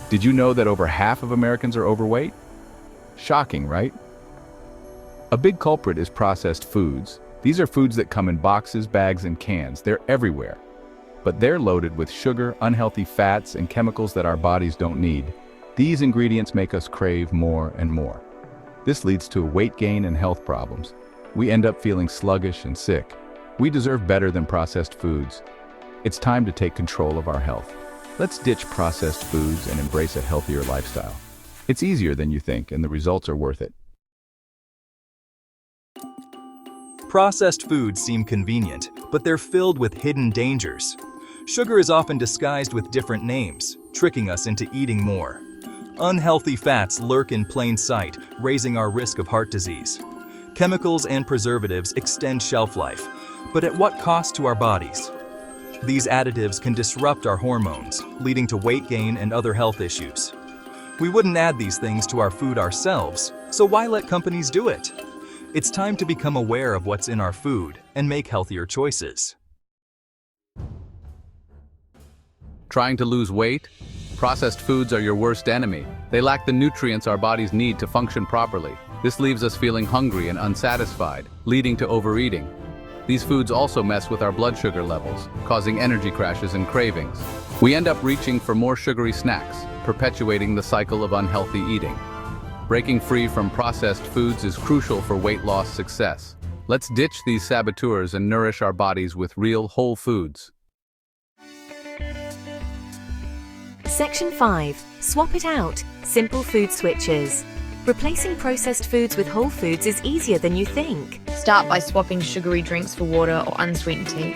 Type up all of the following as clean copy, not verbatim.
Did you know that over half of Americans are overweight? Shocking, right? A big culprit is processed foods. These are foods that come in boxes, bags, and cans. They're everywhere. But they're loaded with sugar, unhealthy fats, and chemicals that our bodies don't need. These ingredients make us crave more and more. This leads to weight gain and health problems. We end up feeling sluggish and sick. We deserve better than processed foods. It's time to take control of our health. Let's ditch processed foods and embrace a healthier lifestyle. It's easier than you think, and the results are worth it. Processed foods seem convenient, but they're filled with hidden dangers. Sugar is often disguised with different names, tricking us into eating more. Unhealthy fats lurk in plain sight, raising our risk of heart disease. Chemicals and preservatives extend shelf life, but at what cost to our bodies? These additives can disrupt our hormones, leading to weight gain and other health issues. We wouldn't add these things to our food ourselves, so why let companies do it? It's time to become aware of what's in our food and make healthier choices. Trying to lose weight? Processed foods are your worst enemy. They lack the nutrients our bodies need to function properly. This leaves us feeling hungry and unsatisfied, leading to overeating. These foods also mess with our blood sugar levels, causing energy crashes and cravings. We end up reaching for more sugary snacks, perpetuating the cycle of unhealthy eating. Breaking free from processed foods is crucial for weight loss success. Let's ditch these saboteurs and nourish our bodies with real whole foods. Section 5. Swap it out. Simple food switches. Replacing processed foods with whole foods is easier than you think. Start by swapping sugary drinks for water or unsweetened tea.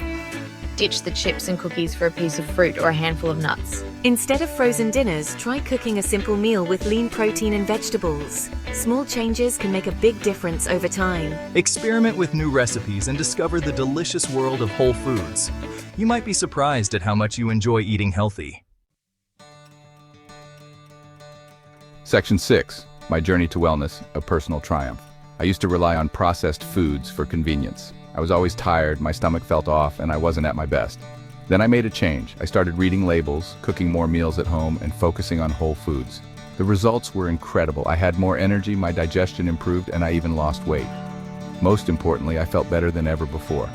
Ditch the chips and cookies for a piece of fruit or a handful of nuts. Instead of frozen dinners, try cooking a simple meal with lean protein and vegetables. Small changes can make a big difference over time. Experiment with new recipes and discover the delicious world of whole foods. You might be surprised at how much you enjoy eating healthy. Section 6. My journey to wellness, a personal triumph. I used to rely on processed foods for convenience. I was always tired, my stomach felt off, and I wasn't at my best. Then I made a change. I started reading labels, cooking more meals at home, and focusing on whole foods. The results were incredible. I had more energy, my digestion improved, and I even lost weight. Most importantly, I felt better than ever before.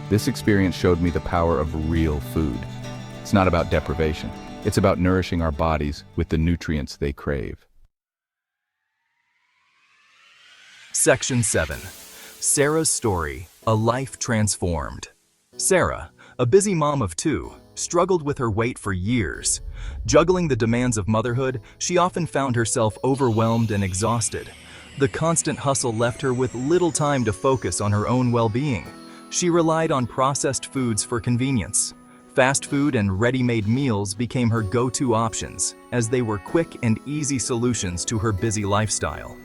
This experience showed me the power of real food. It's not about deprivation. It's about nourishing our bodies with the nutrients they crave. Section 7. Sarah's story, a life transformed. Sarah, a busy mom of 2, struggled with her weight for years. Juggling the demands of motherhood, she often found herself overwhelmed and exhausted. The constant hustle left her with little time to focus on her own well-being. She relied on processed foods for convenience. Fast food and ready-made meals became her go-to options, as they were quick and easy solutions to her busy lifestyle.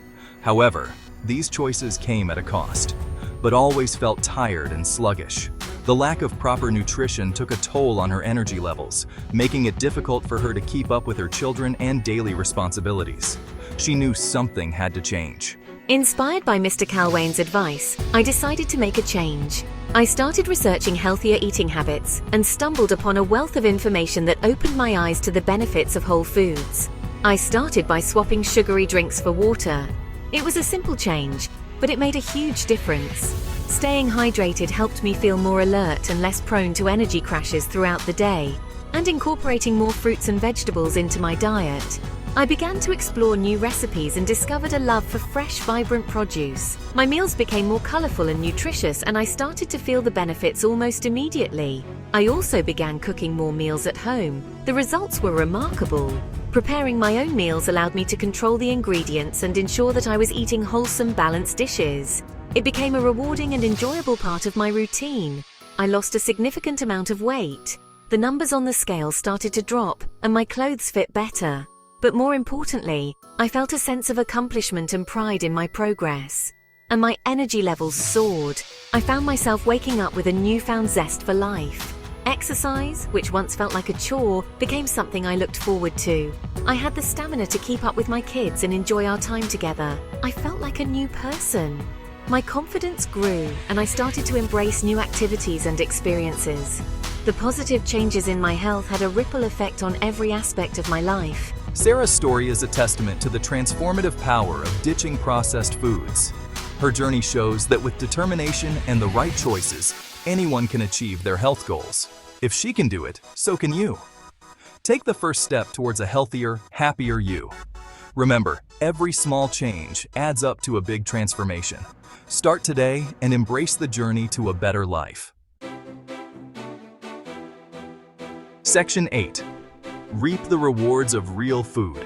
However, these choices came at a cost, but always felt tired and sluggish. The lack of proper nutrition took a toll on her energy levels, making it difficult for her to keep up with her children and daily responsibilities. She knew something had to change. Inspired by Mr. Calwain's advice, I decided to make a change. I started researching healthier eating habits and stumbled upon a wealth of information that opened my eyes to the benefits of whole foods. I started by swapping sugary drinks for water. It was a simple change, but it made a huge difference. Staying hydrated helped me feel more alert and less prone to energy crashes throughout the day, and incorporating more fruits and vegetables into my diet. I began to explore new recipes and discovered a love for fresh, vibrant produce. My meals became more colorful and nutritious, and I started to feel the benefits almost immediately. I also began cooking more meals at home. The results were remarkable. Preparing my own meals allowed me to control the ingredients and ensure that I was eating wholesome, balanced dishes. It became a rewarding and enjoyable part of my routine. I lost a significant amount of weight. The numbers on the scale started to drop, and my clothes fit better. But more importantly, I felt a sense of accomplishment and pride in my progress. And my energy levels soared. I found myself waking up with a newfound zest for life. Exercise, which once felt like a chore, became something I looked forward to. I had the stamina to keep up with my kids and enjoy our time together. I felt like a new person. My confidence grew, and I started to embrace new activities and experiences. The positive changes in my health had a ripple effect on every aspect of my life. Sarah's story is a testament to the transformative power of ditching processed foods. Her journey shows that with determination and the right choices, anyone can achieve their health goals. If she can do it, so can you. Take the first step towards a healthier, happier you. Remember, every small change adds up to a big transformation. Start today and embrace the journey to a better life. Section 8. Reap the rewards of real food.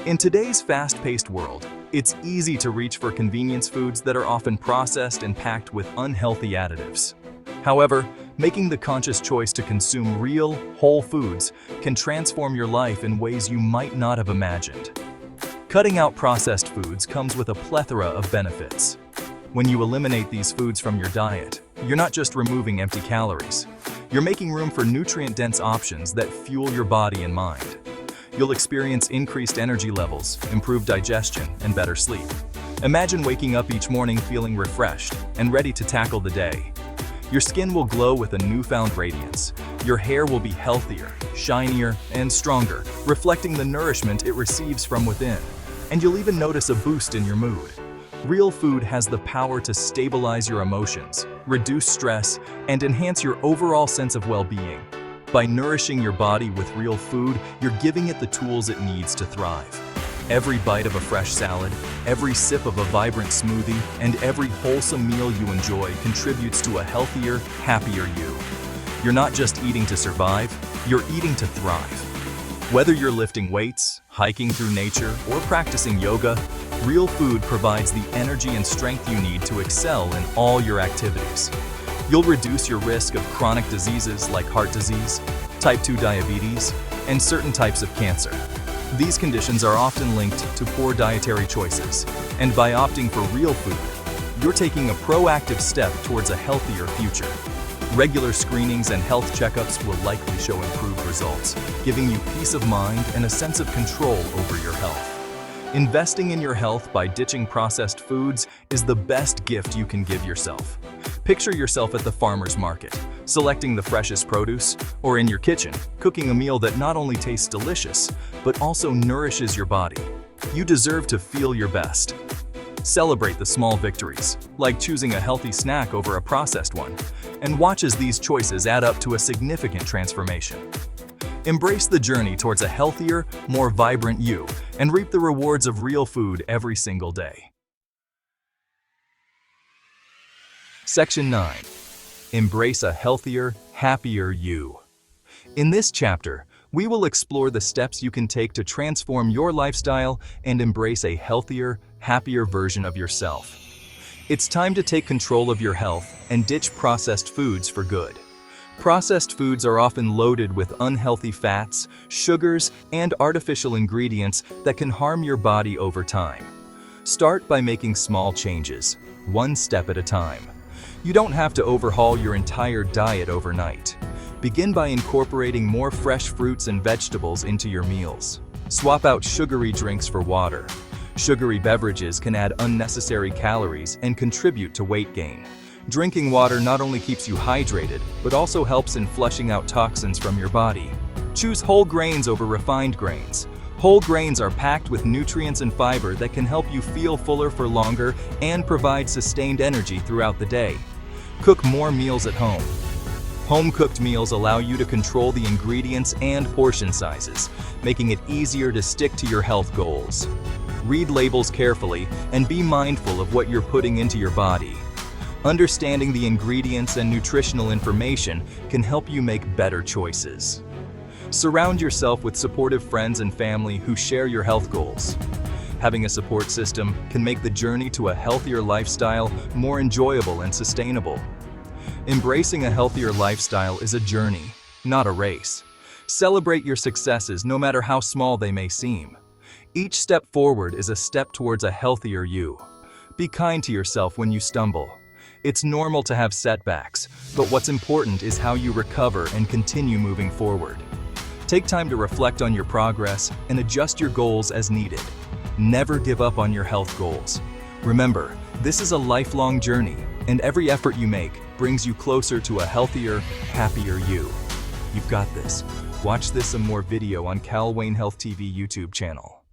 In today's fast-paced world, it's easy to reach for convenience foods that are often processed and packed with unhealthy additives. However, making the conscious choice to consume real, whole foods can transform your life in ways you might not have imagined. Cutting out processed foods comes with a plethora of benefits. When you eliminate these foods from your diet, you're not just removing empty calories. You're making room for nutrient-dense options that fuel your body and mind. You'll experience increased energy levels, improved digestion, and better sleep. Imagine waking up each morning feeling refreshed and ready to tackle the day. Your skin will glow with a newfound radiance. Your hair will be healthier, shinier, and stronger, reflecting the nourishment it receives from within. And you'll even notice a boost in your mood. Real food has the power to stabilize your emotions, reduce stress, and enhance your overall sense of well-being. By nourishing your body with real food, you're giving it the tools it needs to thrive. Every bite of a fresh salad, every sip of a vibrant smoothie, and every wholesome meal you enjoy contributes to a healthier, happier you. You're not just eating to survive, you're eating to thrive. Whether you're lifting weights, hiking through nature, or practicing yoga, real food provides the energy and strength you need to excel in all your activities. You'll reduce your risk of chronic diseases like heart disease, type 2 diabetes, and certain types of cancer. These conditions are often linked to poor dietary choices, and by opting for real food, you're taking a proactive step towards a healthier future. Regular screenings and health checkups will likely show improved results, giving you peace of mind and a sense of control over your health. Investing in your health by ditching processed foods is the best gift you can give yourself. Picture yourself at the farmer's market, selecting the freshest produce, or in your kitchen, cooking a meal that not only tastes delicious, but also nourishes your body. You deserve to feel your best. Celebrate the small victories, like choosing a healthy snack over a processed one, and watch as these choices add up to a significant transformation. Embrace the journey towards a healthier, more vibrant you, and reap the rewards of real food every single day. Section 9. Embrace a healthier, happier you. In this chapter, we will explore the steps you can take to transform your lifestyle and embrace a healthier, happier version of yourself. It's time to take control of your health and ditch processed foods for good. Processed foods are often loaded with unhealthy fats, sugars, and artificial ingredients that can harm your body over time. Start by making small changes, one step at a time. You don't have to overhaul your entire diet overnight. Begin by incorporating more fresh fruits and vegetables into your meals. Swap out sugary drinks for water. Sugary beverages can add unnecessary calories and contribute to weight gain. Drinking water not only keeps you hydrated, but also helps in flushing out toxins from your body. Choose whole grains over refined grains. Whole grains are packed with nutrients and fiber that can help you feel fuller for longer and provide sustained energy throughout the day. Cook more meals at home. Home-cooked meals allow you to control the ingredients and portion sizes, making it easier to stick to your health goals. Read labels carefully and be mindful of what you're putting into your body. Understanding the ingredients and nutritional information can help you make better choices. Surround yourself with supportive friends and family who share your health goals. Having a support system can make the journey to a healthier lifestyle more enjoyable and sustainable. Embracing a healthier lifestyle is a journey, not a race. Celebrate your successes no matter how small they may seem. Each step forward is a step towards a healthier you. Be kind to yourself when you stumble. It's normal to have setbacks, but what's important is how you recover and continue moving forward. Take time to reflect on your progress and adjust your goals as needed. Never give up on your health goals. Remember, this is a lifelong journey, and every effort you make brings you closer to a healthier, happier you. You've got this. Watch this and more video on Calwain Health TV YouTube channel.